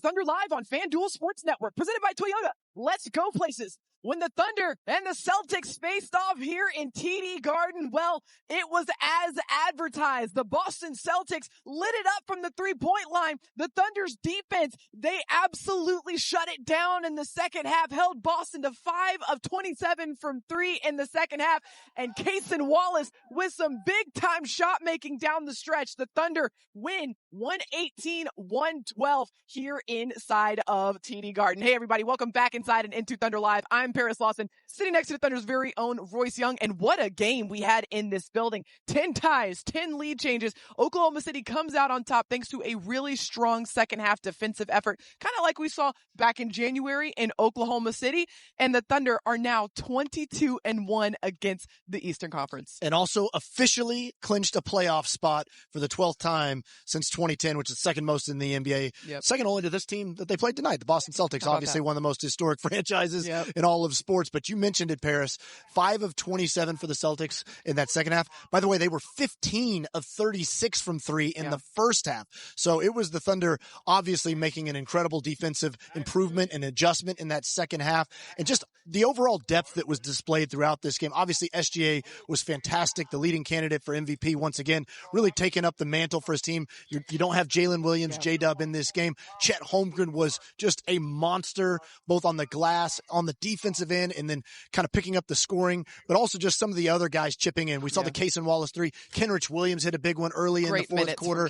Thunder live on FanDuel Sports Network, presented by Toyota. Let's go places. When the Thunder and the Celtics faced off here in TD Garden, well, it was as advertised. The Boston Celtics lit it up from the three-point line. The Thunder's defense, they absolutely shut it down in the second half, held Boston to 5 of 27 from 3 in the second half, and Cason Wallace with some big-time shot-making down the stretch. The Thunder win 118-112 here inside of TD Garden. Hey, everybody, welcome back inside and into Thunder Live. I'm Paris Lawson, sitting next to the Thunder's very own Royce Young, and what a game we had in this building. 10 ties, 10 lead changes. Oklahoma City comes out on top thanks to a really strong second half defensive effort, kind of like we saw back in January in Oklahoma City, and the Thunder are now 22-1 against the Eastern Conference. And also officially clinched a playoff spot for the 12th time since 2010, which is second most in the NBA. Yep. Second only to this team that they played tonight, the Boston Celtics, obviously one of the most historic franchises in all of sports. But you mentioned it, Paris. 5 of 27 for the Celtics in that second half. By the way, they were 15 of 36 from 3 in the first half. So it was the Thunder obviously making an incredible defensive improvement and adjustment in that second half. And just the overall depth that was displayed throughout this game. Obviously, SGA was fantastic, the leading candidate for MVP once again, really taking up the mantle for his team. You don't have Jalen Williams, J-Dub in this game. Chet Holmgren was just a monster, both on the glass, on the defensive end, and then kind of picking up the scoring, but also just some of the other guys chipping in. We saw the Cason Wallace 3. Kenrich Williams hit a big one early in the fourth quarter.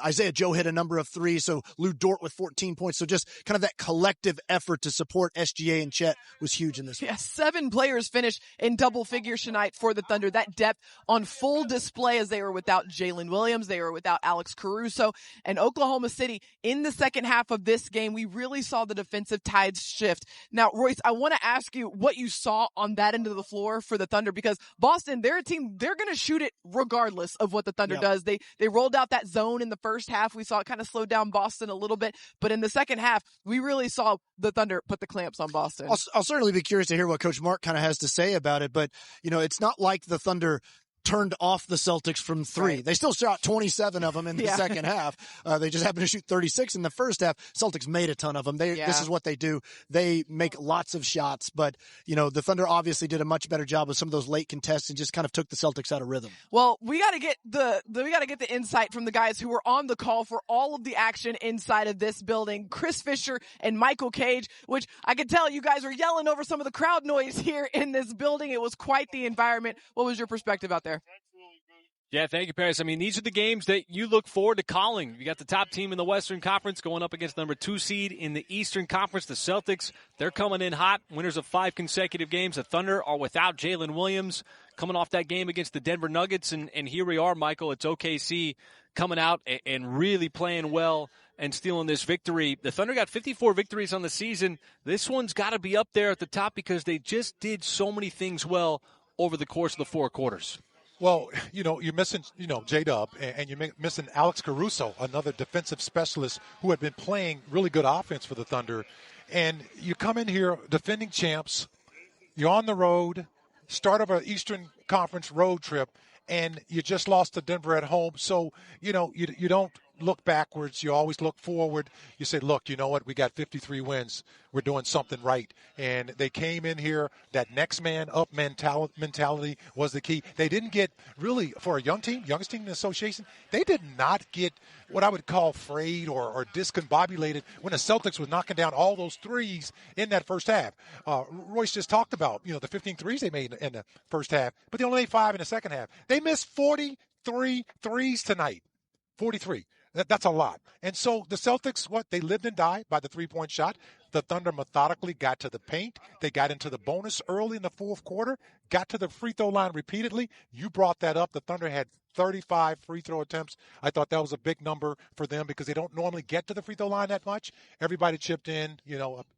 Isaiah Joe hit a number of threes, so Lou Dort with 14 points. So just kind of that collective effort to support SGA and Chet was huge in this one. 7 players finished in double figures tonight for the Thunder. That depth on full display as they were without Jalen Williams, they were without Alex Caruso, and Oklahoma City in the second half of this game, we really saw the defensive tides shift. Now, Royce, I want to ask you what you saw on that end of the floor for the Thunder, because Boston, they're a team, they're going to shoot it regardless of what the Thunder does. They rolled out that zone in the first half. We saw it kind of slow down Boston a little bit, but in the second half, we really saw the Thunder put the clamps on Boston. I'll certainly be curious to hear what Coach Mark kind of has to say about it, but, it's not like the Thunder turned off the Celtics from 3. They still shot 27 of them in the second half. They just happened to shoot 36 in the first half. Celtics made a ton of them. This is what they do. They make lots of shots, but, the Thunder obviously did a much better job with some of those late contests and just kind of took the Celtics out of rhythm. Well, we got to get the insight from the guys who were on the call for all of the action inside of this building. Chris Fisher and Michael Cage, which I could tell you guys were yelling over some of the crowd noise here in this building. It was quite the environment. What was your perspective out there? Yeah, thank you, Paris. I mean, these are the games that you look forward to calling. You got the top team in the Western Conference going up against number 2 seed in the Eastern Conference, the Celtics. They're coming in hot, winners of 5 consecutive games. The Thunder are without Jalen Williams, coming off that game against the Denver Nuggets. And here we are, Michael. It's OKC coming out and really playing well and stealing this victory. The Thunder got 54 victories on the season. This one's got to be up there at the top because they just did so many things well over the course of the 4 quarters. Well, you're missing, J-Dub, and you're missing Alex Caruso, another defensive specialist who had been playing really good offense for the Thunder. And you come in here defending champs, you're on the road, start of an Eastern Conference road trip, and you just lost to Denver at home. So, you don't look backwards. You always look forward. You say, look, you know what? We got 53 wins. We're doing something right. And they came in here. That next man up mentality was the key. They didn't get really, for a youngest team in the association, they did not get what I would call frayed or discombobulated when the Celtics was knocking down all those threes in that first half. Royce just talked about, the 15 threes they made in the first half, but they only made 5 in the second half. They missed 43 threes tonight. 43. That's a lot. And so the Celtics, they lived and died by the three-point shot. The Thunder methodically got to the paint. They got into the bonus early in the fourth quarter, got to the free throw line repeatedly. You brought that up. The Thunder had 35 free throw attempts. I thought that was a big number for them because they don't normally get to the free throw line that much. Everybody chipped in.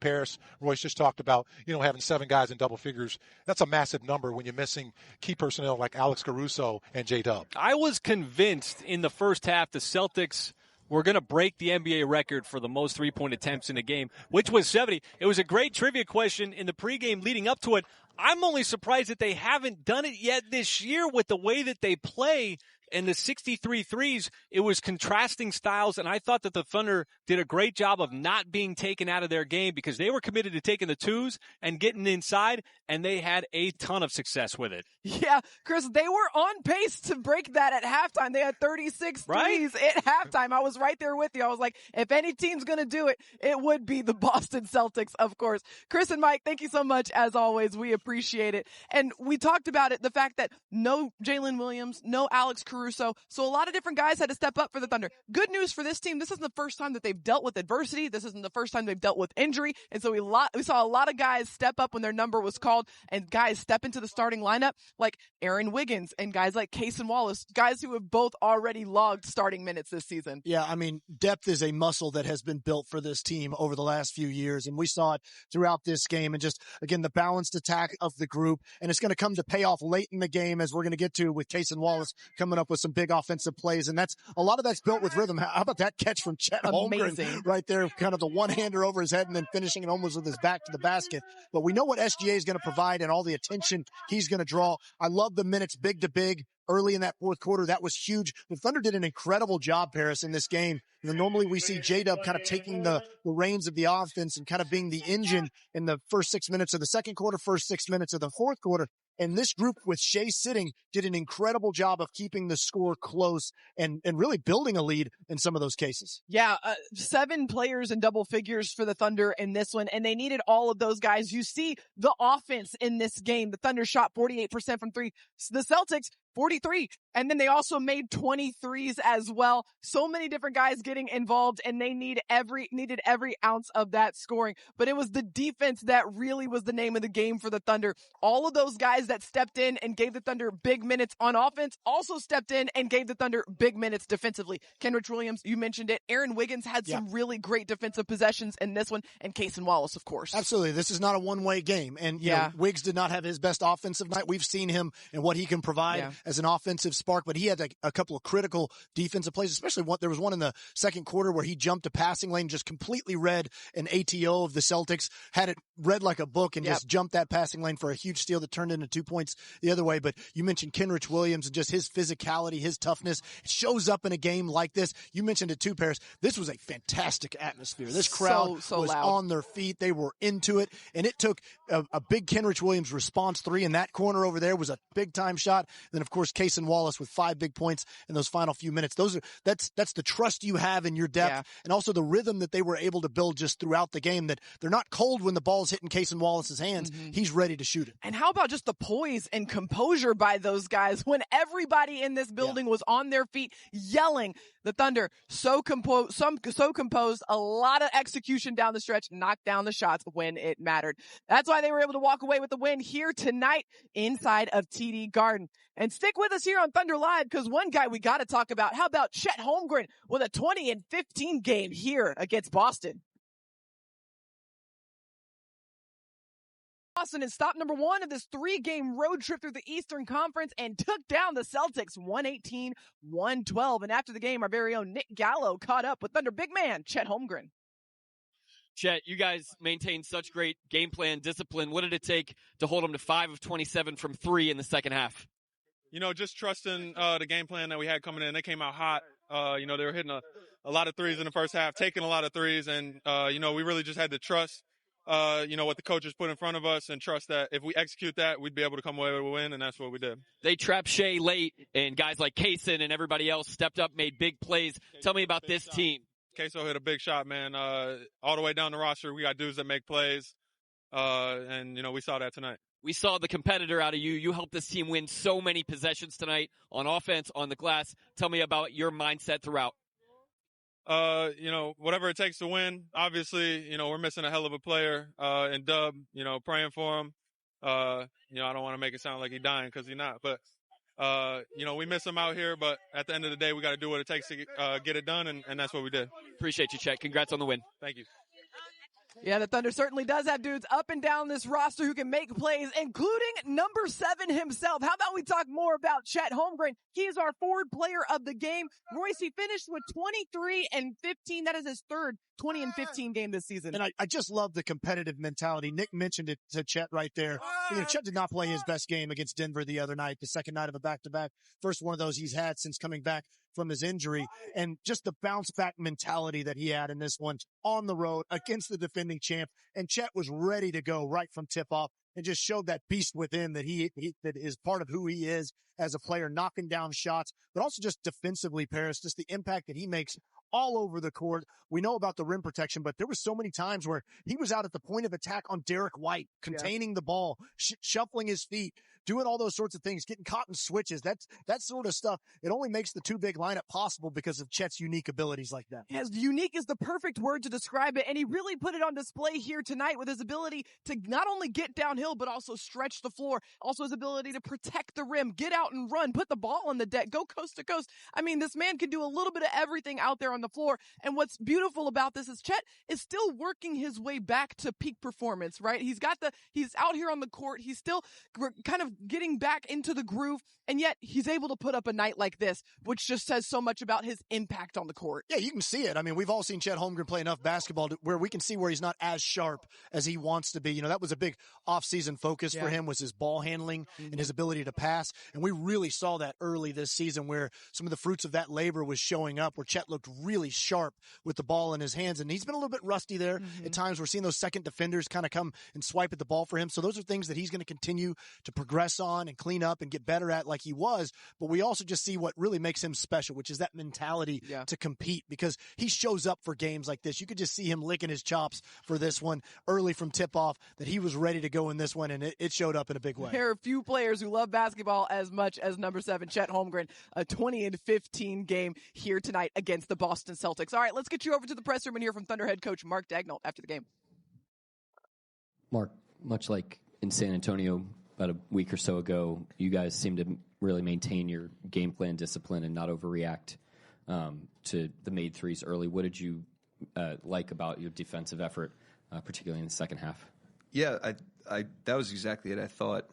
Paris, Royce just talked about, having 7 guys in double figures. That's a massive number when you're missing key personnel like Alex Caruso and J-Dub. I was convinced in the first half the Celtics were going to break the NBA record for the most three-point attempts in a game, which was 70. It was a great trivia question in the pregame leading up to it. I'm only surprised that they haven't done it yet this year with the way that they play. And the 63 threes, it was contrasting styles, and I thought that the Thunder did a great job of not being taken out of their game because they were committed to taking the twos and getting inside, and they had a ton of success with it. Yeah, Chris, they were on pace to break that at halftime. They had 36 threes at halftime. I was right there with you. I was like, if any team's going to do it, it would be the Boston Celtics, of course. Chris and Mike, thank you so much, as always. We appreciate it. And we talked about it, the fact that no Jalen Williams, no Alex Caruso, so a lot of different guys had to step up for the Thunder. Good news for this team, this isn't the first time that they've dealt with adversity. This isn't the first time they've dealt with injury. And so we saw a lot of guys step up when their number was called, and guys step into the starting lineup like Aaron Wiggins and guys like Cason Wallace, guys who have both already logged starting minutes this season. Yeah, I mean, depth is a muscle that has been built for this team over the last few years, and we saw it throughout this game. And just, again, the balanced attack of the group, and it's going to come to pay off late in the game, as we're going to get to with Cason Wallace coming up with some big offensive plays, and a lot of that's built with rhythm. How about that catch from Chet Holmgren right there, kind of the one-hander over his head and then finishing it almost with his back to the basket. But we know what SGA is going to provide and all the attention he's going to draw. I love the minutes big to big early in that fourth quarter. That was huge. The Thunder did an incredible job, Paris, in this game. You know, normally we see J-Dub kind of taking the reins of the offense and kind of being the engine in the first 6 minutes of the second quarter, first 6 minutes of the fourth quarter. And this group with Shea sitting did an incredible job of keeping the score close and really building a lead in some of those cases. Yeah, 7 players in double figures for the Thunder in this one, and they needed all of those guys. You see the offense in this game. The Thunder shot 48% from three. The Celtics, 43. And then they also made 23s as well. So many different guys getting involved, and they needed every ounce of that scoring. But it was the defense that really was the name of the game for the Thunder. All of those guys that stepped in and gave the Thunder big minutes on offense also stepped in and gave the Thunder big minutes defensively. Kenrich Williams, you mentioned it. Aaron Wiggins had some really great defensive possessions in this one, and Cason Wallace, of course. Absolutely. This is not a one-way game. And, you know, Wiggs did not have his best offensive night. We've seen him and what he can provide as an offensive spark, but he had a couple of critical defensive plays, especially there was one in the second quarter where he jumped a passing lane, just completely read an ATO of the Celtics, had it read like a book, and just jumped that passing lane for a huge steal that turned into 2 points the other way. But you mentioned Kenrich Williams and just his physicality, his toughness. It shows up in a game like this. You mentioned it too, Paris. This was a fantastic atmosphere. This crowd was loud. On their feet. They were into it, and it took a big Kenrich Williams response three in that corner over there was a big-time shot. And then, of course, Cason Wallace with 5 big points in those final few minutes. That's the trust you have in your depth, and also the rhythm that they were able to build just throughout the game, that they're not cold when the ball's hitting Cason Wallace's hands. He's ready to shoot it. And how about just the poise and composure by those guys when everybody in this building was on their feet yelling? The Thunder so composed, a lot of execution down the stretch, knocked down the shots when it mattered. That's why they were able to walk away with the win here tonight inside of TD Garden. And stick with us here on Thunder Live, because one guy we got to talk about. How about Chet Holmgren with a 20-15 game here against Boston? Boston is stop number 1 of this 3-game road trip through the Eastern Conference and took down the Celtics 118-112. And after the game, our very own Nick Gallo caught up with Thunder big man Chet Holmgren. Chet, you guys maintained such great game plan discipline. What did it take to hold them to 5 of 27 from 3 in the second half? You know, just trusting the game plan that we had coming in. They came out hot. You know, they were hitting a lot of threes in the first half, taking a lot of threes. And, you know, we really just had to trust, you know, what the coaches put in front of us and trust that if we execute that, we'd be able to come away with a win, and that's what we did. They trapped Shea late, and guys like Cason and everybody else stepped up, made big plays. Tell me about this team. Queso hit a big shot, man. All the way down the roster, we got dudes that make plays, and, you know, we saw that tonight. We saw the competitor out of you. You helped this team win so many possessions tonight on offense, on the glass. Tell me about your mindset throughout. You know, whatever it takes to win. Obviously, you know, we're missing a hell of a player, in Dub, you know, praying for him. You know, I don't want to make it sound like he's dying, because he's not, but, you know, we miss him out here, but at the end of the day, we got to do what it takes to get it done, and that's what we did. Appreciate you, Chet. Congrats on the win. Thank you. Yeah, the Thunder certainly does have dudes up and down this roster who can make plays, including number 7 himself. How about we talk more about Chet Holmgren? He is our forward player of the game. Royce, he finished with 23 and 15. That is his third 20 and 15 game this season. And I just love the competitive mentality. Nick mentioned it to Chet right there. Chet did not play his best game against Denver the other night, the second night of a back-to-back. First one of those he's had since coming back from his injury, and just the bounce back mentality that he had in this one on the road against the defending champ. And Chet was ready to go right from tip off and just showed that beast within that that is part of who he is as a player, knocking down shots, but also just defensively, Paris, just the impact that he makes all over the court. We know about the rim protection, but there was so many times where he was out at the point of attack on Derek White, containing the ball, shuffling his feet, doing all those sorts of things, getting caught in switches. That sort of stuff. It only makes the two big lineup possible because of Chet's unique abilities like that. Yes, unique is the perfect word to describe it, and he really put it on display here tonight with his ability to not only get downhill, but also stretch the floor. Also his ability to protect the rim, get out and run, put the ball on the deck, go coast to coast. I mean, this man can do a little bit of everything out there on the floor, and what's beautiful about this is Chet is still working his way back to peak performance, right? He's out here on the court, he's still kind of getting back into the groove, and yet he's able to put up a night like this, which just says so much about his impact on the court. Yeah, you can see it. I mean, we've all seen Chet Holmgren play enough basketball where we can see where he's not as sharp as he wants to be. You know, that was a big off-season focus for him, was his ball handling and his ability to pass, and we really saw that early this season where some of the fruits of that labor was showing up, where Chet looked really sharp with the ball in his hands, and he's been a little bit rusty there at times. We're seeing those second defenders kind of come and swipe at the ball for him, so those are things that he's going to continue to progress on and clean up and get better at like he was. But we also just see what really makes him special, which is that mentality to compete, because he shows up for games like this. You could just see him licking his chops for this one early from tip-off, that he was ready to go in this one, and it showed up in a big way. There are few players who love basketball as much as number 7, Chet Holmgren, a 20 and 15 game here tonight against the Boston Celtics. All right, let's get you over to the press room and hear from Thunder head coach Mark Daignault after the game. Mark, much like in San Antonio about a week or so ago, you guys seem to really maintain your game plan discipline and not overreact to the made threes early. What did you like about your defensive effort, particularly in the second half? Yeah, I that was exactly it. I thought,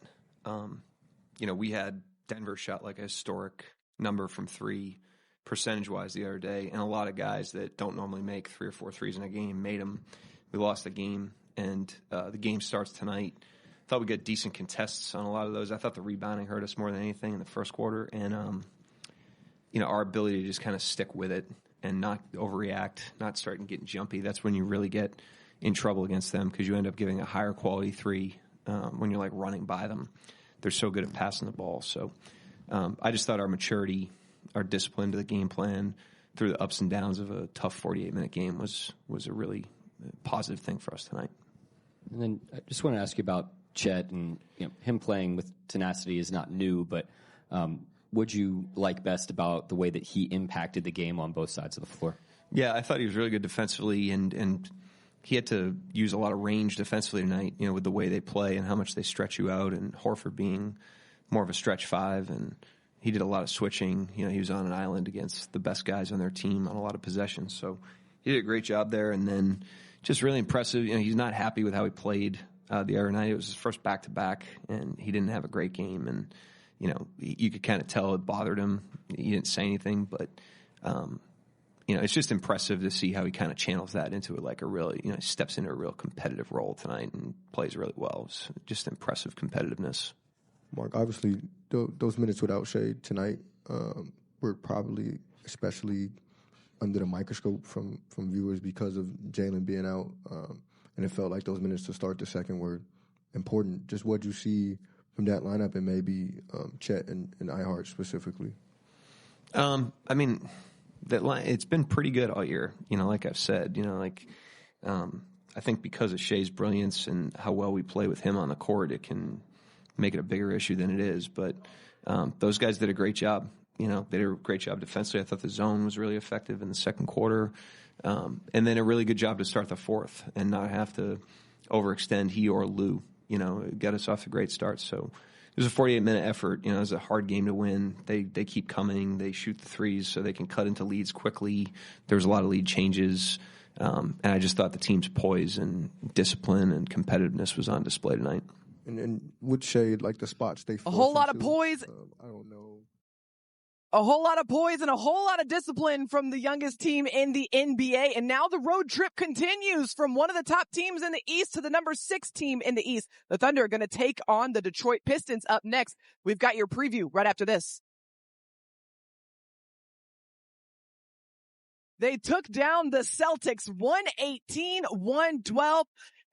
we had Denver shot like a historic number from 3 percentage-wise the other day, and a lot of guys that don't normally make 3 or 4 threes in a game made them. We lost the game, and the game starts tonight. Thought we got decent contests on a lot of those. I thought the rebounding hurt us more than anything in the first quarter, and our ability to just kind of stick with it and not overreact, not starting getting jumpy. That's when you really get in trouble against them, because you end up giving a higher quality 3 when you're like running by them. They're so good at passing the ball. So I just thought our maturity, our discipline to the game plan through the ups and downs of a tough 48-minute game was a really positive thing for us tonight. And then I just want to ask you about Chet, and him playing with tenacity is not new, but what'd you like best about the way that he impacted the game on both sides of the floor? Yeah, I thought he was really good defensively, and he had to use a lot of range defensively tonight, with the way they play and how much they stretch you out, and Horford being more of a stretch 5, and he did a lot of switching. He was on an island against the best guys on their team on a lot of possessions, so he did a great job there. And then just really impressive. He's not happy with how he played the other night. It was his first back-to-back, and he didn't have a great game. And, you could kind of tell it bothered him. He didn't say anything, but, it's just impressive to see how he kind of channels that into like a really, steps into a real competitive role tonight and plays really well. It's just impressive competitiveness. Mark, obviously, those minutes without Shea tonight were probably especially under the microscope from viewers because of Jalen being out. And it felt like those minutes to start the second were important. Just what you see from that lineup, and maybe Chet and Ihart specifically. It's been pretty good all year. Like I've said, I think because of Shea's brilliance and how well we play with him on the court, it can make it a bigger issue than it is. But those guys did a great job. They did a great job defensively. I thought the zone was really effective in the second quarter. And then a really good job to start the fourth and not have to overextend he or Lou, get us off a great start. So it was a 48-minute effort. It was a hard game to win. They keep coming. They shoot the threes so they can cut into leads quickly. There was a lot of lead changes. And I just thought the team's poise and discipline and competitiveness was on display tonight. And with Shade, like the spots they a whole lot of poise. I don't know. A whole lot of poise and a whole lot of discipline from the youngest team in the NBA. And now the road trip continues from one of the top teams in the East to the number 6 team in the East. The Thunder are going to take on the Detroit Pistons up next. We've got your preview right after this. They took down the Celtics 118-112.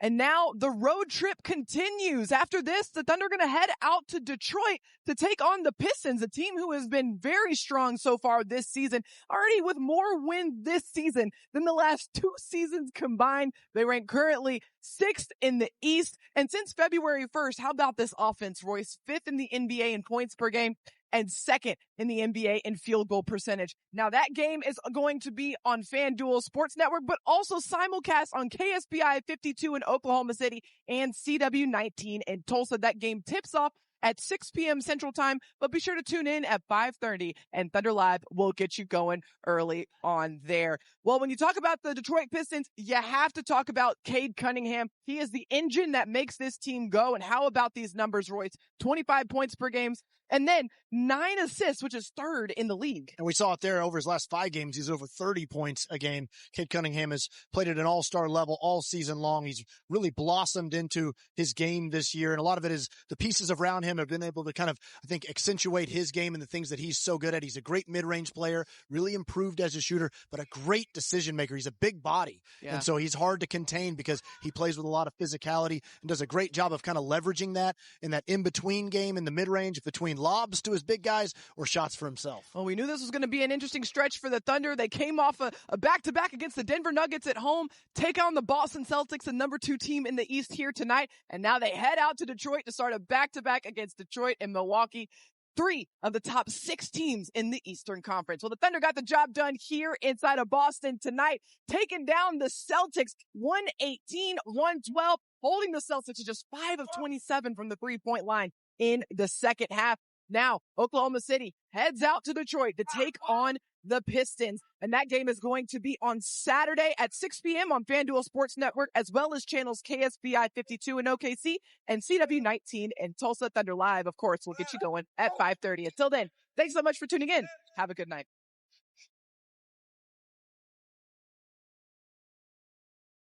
And now the road trip continues. After this, the Thunder are going to head out to Detroit to take on the Pistons, a team who has been very strong so far this season, already with more wins this season than the last 2 seasons combined. They rank currently 6th in the East. And since February 1st, how about this offense, Royce? 5th in the NBA in points per game and 2nd in the NBA in field goal percentage. Now that game is going to be on FanDuel Sports Network, but also simulcast on KSBI 52 in Oklahoma City and CW19 in Tulsa. That game tips off at 6 p.m. Central Time, but be sure to tune in at 5:30 and Thunder Live will get you going early on there. Well, when you talk about the Detroit Pistons, you have to talk about Cade Cunningham. He is the engine that makes this team go. And how about these numbers, Royce? 25 points per game. And then 9 assists, which is 3rd in the league. And we saw it there over his last 5 games. He's over 30 points a game. Cade Cunningham has played at an all-star level all season long. He's really blossomed into his game this year. And a lot of it is the pieces around him have been able to kind of, I think, accentuate his game and the things that he's so good at. He's a great mid-range player, really improved as a shooter, but a great decision maker. He's a big body. Yeah. And so he's hard to contain because he plays with a lot of physicality and does a great job of kind of leveraging that in that in-between game in the mid-range between lobs to his big guys or shots for himself. Well, we knew this was going to be an interesting stretch for the Thunder. They came off a back-to-back against the Denver Nuggets at home, take on the Boston Celtics, the number 2 team in the East here tonight, and now they head out to Detroit to start a back-to-back against Detroit and Milwaukee. 3 of the top 6 teams in the Eastern Conference. Well, the Thunder got the job done here inside of Boston tonight, taking down the Celtics 118-112, holding the Celtics to just 5 of 27 from the 3-point line in the second half. Now, Oklahoma City heads out to Detroit to take on the Pistons. And that game is going to be on Saturday at 6 p.m. on FanDuel Sports Network, as well as channels KSBI 52 in OKC and CW19 in Tulsa. Thunder Live, of course, will get you going at 5:30. Until then, thanks so much for tuning in. Have a good night.